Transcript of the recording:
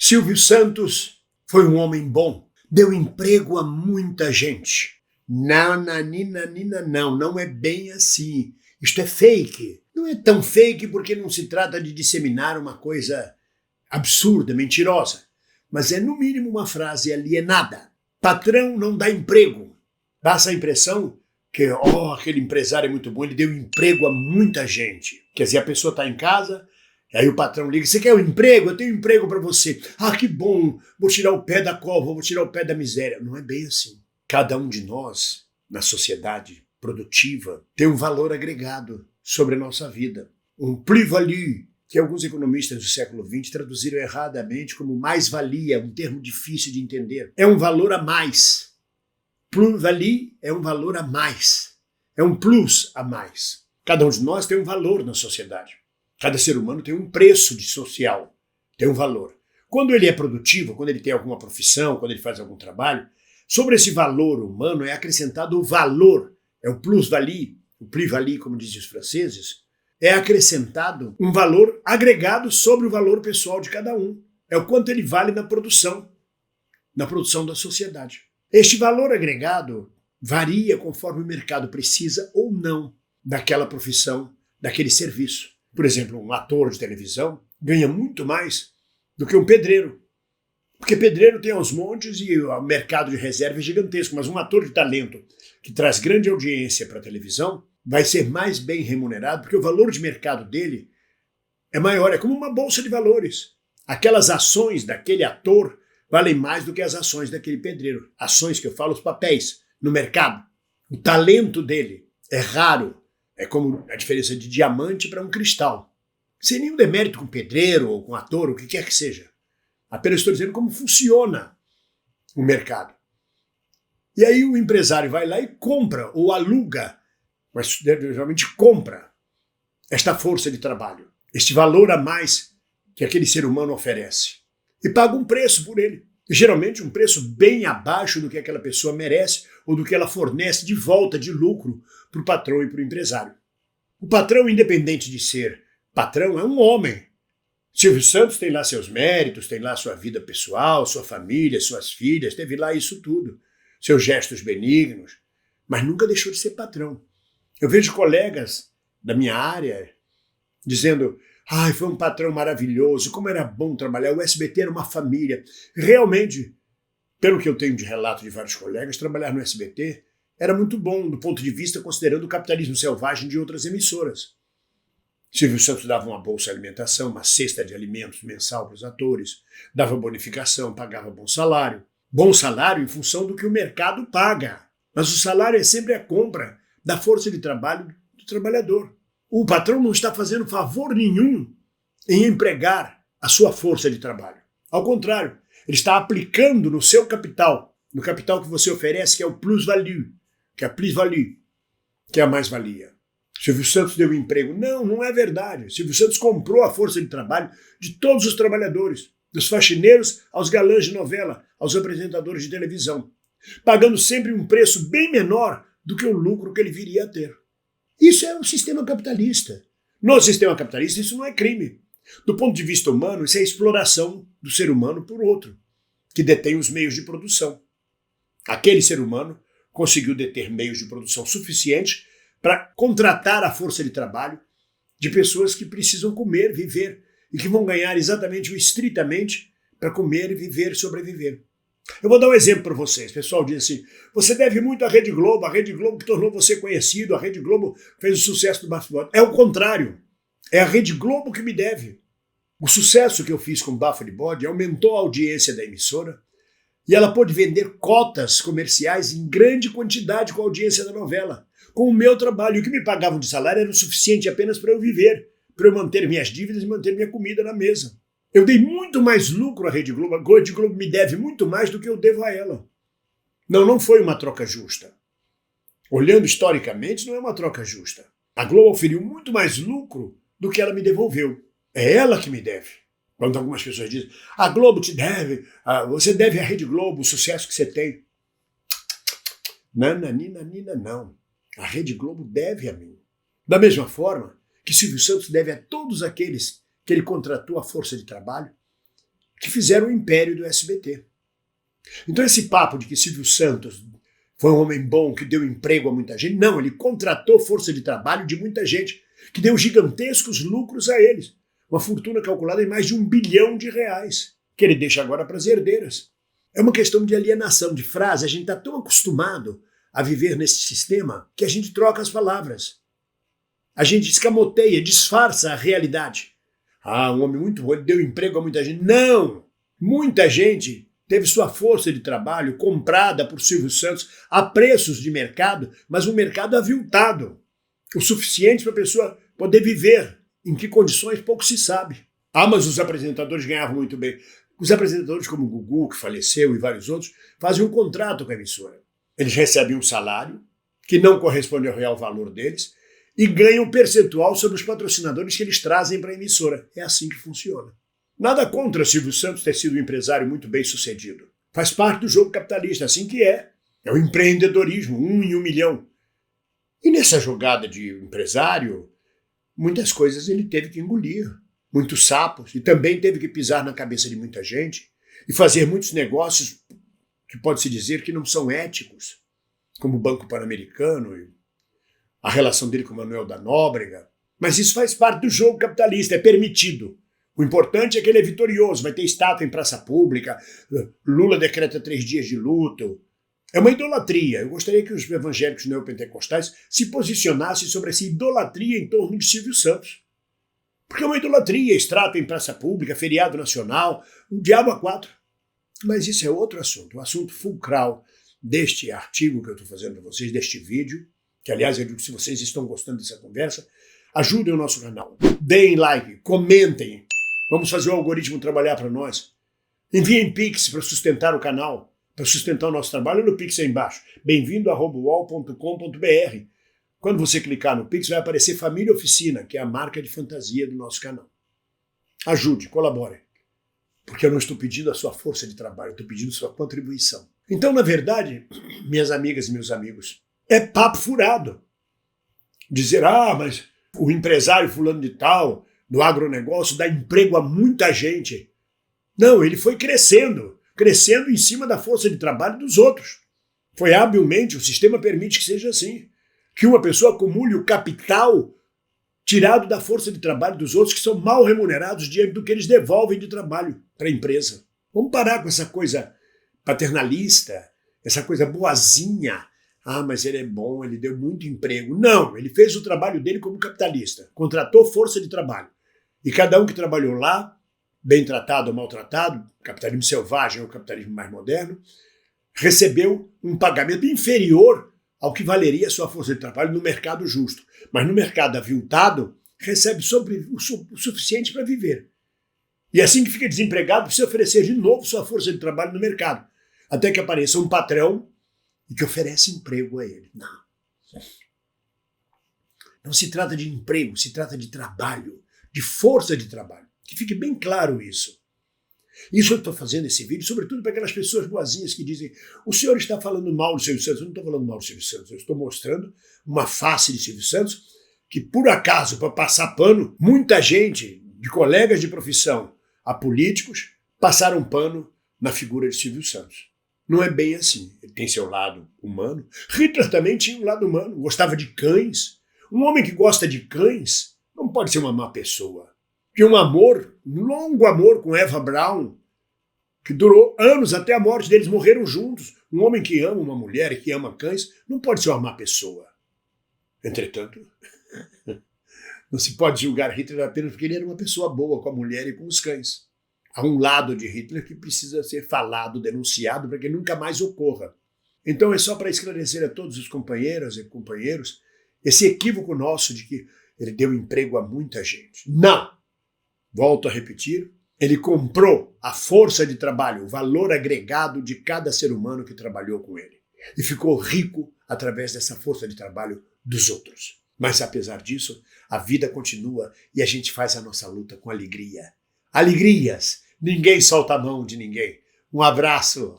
Silvio Santos foi um homem bom, deu emprego a muita gente. Não, nanina, não é bem assim. Isto é fake. Não é tão fake porque não se trata de disseminar uma coisa absurda, mentirosa, mas é no mínimo uma frase alienada. Patrão não dá emprego. Dá essa impressão que, aquele empresário é muito bom, ele deu emprego a muita gente. Quer dizer, a pessoa está em casa, aí o patrão liga, você quer um emprego? Eu tenho um emprego para você. Ah, que bom, vou tirar o pé da cova, vou tirar o pé da miséria. Não é bem assim. Cada um de nós, na sociedade produtiva, tem um valor agregado sobre a nossa vida. Um plus-value, que alguns economistas do século XX traduziram erradamente como mais-valia, um termo difícil de entender. É um valor a mais. Plus-value é um valor a mais. É um plus a mais. Cada um de nós tem um valor na sociedade. Cada ser humano tem um preço de social, tem um valor. Quando ele é produtivo, quando ele tem alguma profissão, quando ele faz algum trabalho, sobre esse valor humano é acrescentado o valor, é o plus-value, o plus-value, como dizem os franceses, é acrescentado um valor agregado sobre o valor pessoal de cada um. É o quanto ele vale na produção da sociedade. Este valor agregado varia conforme o mercado precisa ou não daquela profissão, daquele serviço. Por exemplo, um ator de televisão ganha muito mais do que um pedreiro. Porque pedreiro tem aos montes e o mercado de reserva é gigantesco, mas um ator de talento que traz grande audiência para a televisão vai ser mais bem remunerado porque o valor de mercado dele é maior, é como uma bolsa de valores. Aquelas ações daquele ator valem mais do que as ações daquele pedreiro. Ações que eu falo, os papéis no mercado. O talento dele é raro. É como a diferença de diamante para um cristal. Sem nenhum demérito com pedreiro ou com ator, o que quer que seja. Apenas estou dizendo como funciona o mercado. E aí o empresário vai lá e compra ou aluga, mas geralmente compra esta força de trabalho, este valor a mais que aquele ser humano oferece. E paga um preço por ele. E geralmente um preço bem abaixo do que aquela pessoa merece ou do que ela fornece de volta de lucro para o patrão e para o empresário. O patrão, independente de ser patrão, é um homem. Silvio Santos tem lá seus méritos, tem lá sua vida pessoal, sua família, suas filhas, teve lá isso tudo, seus gestos benignos, mas nunca deixou de ser patrão. Eu vejo colegas da minha área dizendo, foi um patrão maravilhoso, como era bom trabalhar, o SBT era uma família. Realmente, pelo que eu tenho de relato de vários colegas, trabalhar no SBT era muito bom do ponto de vista considerando o capitalismo selvagem de outras emissoras. Silvio Santos dava uma bolsa de alimentação, uma cesta de alimentos mensal para os atores, dava bonificação, pagava bom salário. Bom salário em função do que o mercado paga. Mas o salário é sempre a compra da força de trabalho do trabalhador. O patrão não está fazendo favor nenhum em empregar a sua força de trabalho. Ao contrário, ele está aplicando no seu capital, no capital que você oferece, que é o plus-value, que é a plus-value, que é a mais-valia. Silvio Santos deu emprego. Não é verdade. Silvio Santos comprou a força de trabalho de todos os trabalhadores, dos faxineiros aos galãs de novela, aos apresentadores de televisão, pagando sempre um preço bem menor do que o lucro que ele viria a ter. Isso é um sistema capitalista. No sistema capitalista isso não é crime. Do ponto de vista humano, isso é exploração do ser humano por outro, que detém os meios de produção. Aquele ser humano conseguiu deter meios de produção suficientes para contratar a força de trabalho de pessoas que precisam comer, viver, e que vão ganhar exatamente ou estritamente para comer, viver, sobreviver. Eu vou dar um exemplo para vocês. O pessoal diz assim, você deve muito à Rede Globo, a Rede Globo que tornou você conhecido, a Rede Globo fez o sucesso do Bafo. É o contrário. É a Rede Globo que me deve. O sucesso que eu fiz com o Bafo de Bode aumentou a audiência da emissora e ela pôde vender cotas comerciais em grande quantidade com a audiência da novela. Com o meu trabalho, o que me pagavam de salário era o suficiente apenas para eu viver, para eu manter minhas dívidas e manter minha comida na mesa. Eu dei muito mais lucro à Rede Globo, a Rede Globo me deve muito mais do que eu devo a ela. Não foi uma troca justa. Olhando historicamente, não é uma troca justa. A Globo oferiu muito mais lucro do que ela me devolveu. É ela que me deve. Quando algumas pessoas dizem, a Globo te deve, você deve à Rede Globo o sucesso que você tem. Não. A Rede Globo deve a mim. Da mesma forma que Silvio Santos deve a todos aqueles que ele contratou a força de trabalho, que fizeram o império do SBT. Então esse papo de que Silvio Santos foi um homem bom que deu emprego a muita gente, não, ele contratou força de trabalho de muita gente, que deu gigantescos lucros a eles. Uma fortuna calculada em mais de R$1 bilhão, que ele deixa agora para as herdeiras. É uma questão de alienação de frase, a gente está tão acostumado a viver nesse sistema que a gente troca as palavras. A gente escamoteia, disfarça a realidade. Ah, um homem muito bom, ele deu emprego a muita gente. Não! Muita gente teve sua força de trabalho comprada por Silvio Santos a preços de mercado, mas um mercado aviltado, o suficiente para a pessoa poder viver. Em que condições, pouco se sabe. Ah, mas os apresentadores ganhavam muito bem. Os apresentadores como o Gugu, que faleceu, e vários outros, fazem um contrato com a emissora. Eles recebem um salário que não corresponde ao real valor deles e ganham um percentual sobre os patrocinadores que eles trazem para a emissora. É assim que funciona. Nada contra Silvio Santos ter sido um empresário muito bem sucedido. Faz parte do jogo capitalista, assim que é. É o empreendedorismo, 1 em 1 milhão. E nessa jogada de empresário, muitas coisas ele teve que engolir. Muitos sapos, e também teve que pisar na cabeça de muita gente e fazer muitos negócios que pode-se dizer que não são éticos, como o Banco Pan-Americano e a relação dele com o Manuel da Nóbrega. Mas isso faz parte do jogo capitalista, é permitido. O importante é que ele é vitorioso, vai ter estátua em praça pública, Lula decreta 3 dias de luto. É uma idolatria. Eu gostaria que os evangélicos neopentecostais se posicionassem sobre essa idolatria em torno de Silvio Santos. Porque é uma idolatria, estátua em praça pública, feriado nacional, o diabo a quatro. Mas isso é outro assunto, o assunto fulcral deste artigo que eu estou fazendo para vocês, deste vídeo, que aliás eu digo que se vocês estão gostando dessa conversa, ajudem o nosso canal, deem like, comentem, vamos fazer o algoritmo trabalhar para nós, enviem Pix para sustentar o canal, para sustentar o nosso trabalho. Olha o Pix aí embaixo, bem-vindo@uol.com.br. Quando você clicar no Pix, vai aparecer Família Oficina, que é a marca de fantasia do nosso canal. Ajude, colabore. Porque eu não estou pedindo a sua força de trabalho, eu estou pedindo a sua contribuição. Então, na verdade, minhas amigas e meus amigos, é papo furado. Dizer, mas o empresário fulano de tal, do agronegócio, dá emprego a muita gente. Não, ele foi crescendo em cima da força de trabalho dos outros. Foi habilmente, o sistema permite que seja assim. Que uma pessoa acumule o capital tirado da força de trabalho dos outros que são mal remunerados diante do que eles devolvem de trabalho para a empresa. Vamos parar com essa coisa paternalista, essa coisa boazinha. Ah, mas ele é bom, ele deu muito emprego. Não, ele fez o trabalho dele como capitalista, contratou força de trabalho. E cada um que trabalhou lá, bem tratado ou maltratado, capitalismo selvagem ou capitalismo mais moderno, recebeu um pagamento inferior ao que valeria a sua força de trabalho no mercado justo. Mas no mercado aviltado, recebe o suficiente para viver. E assim que fica desempregado, precisa oferecer de novo sua força de trabalho no mercado, até que apareça um patrão e que oferece emprego a ele. Não se trata de emprego, se trata de trabalho, de força de trabalho. Que fique bem claro isso. Isso eu estou fazendo esse vídeo, sobretudo para aquelas pessoas boazinhas que dizem o senhor está falando mal do Silvio Santos. Eu não estou falando mal do Silvio Santos, eu estou mostrando uma face de Silvio Santos que, por acaso, para passar pano, muita gente, de colegas de profissão a políticos, passaram pano na figura de Silvio Santos. Não é bem assim. Ele tem seu lado humano. Hitler também tinha um lado humano, gostava de cães. Um homem que gosta de cães não pode ser uma má pessoa. Tinha um longo amor com Eva Braun, que durou anos até a morte deles, morreram juntos. Um homem que ama uma mulher e que ama cães não pode ser uma má pessoa. Entretanto, não se pode julgar Hitler apenas porque ele era uma pessoa boa com a mulher e com os cães. Há um lado de Hitler que precisa ser falado, denunciado, para que nunca mais ocorra. Então é só para esclarecer a todos os companheiras e companheiros esse equívoco nosso de que ele deu emprego a muita gente. Não! Volto a repetir, ele comprou a força de trabalho, o valor agregado de cada ser humano que trabalhou com ele. E ficou rico através dessa força de trabalho dos outros. Mas apesar disso, a vida continua e a gente faz a nossa luta com alegria. Alegrias! Ninguém solta a mão de ninguém. Um abraço!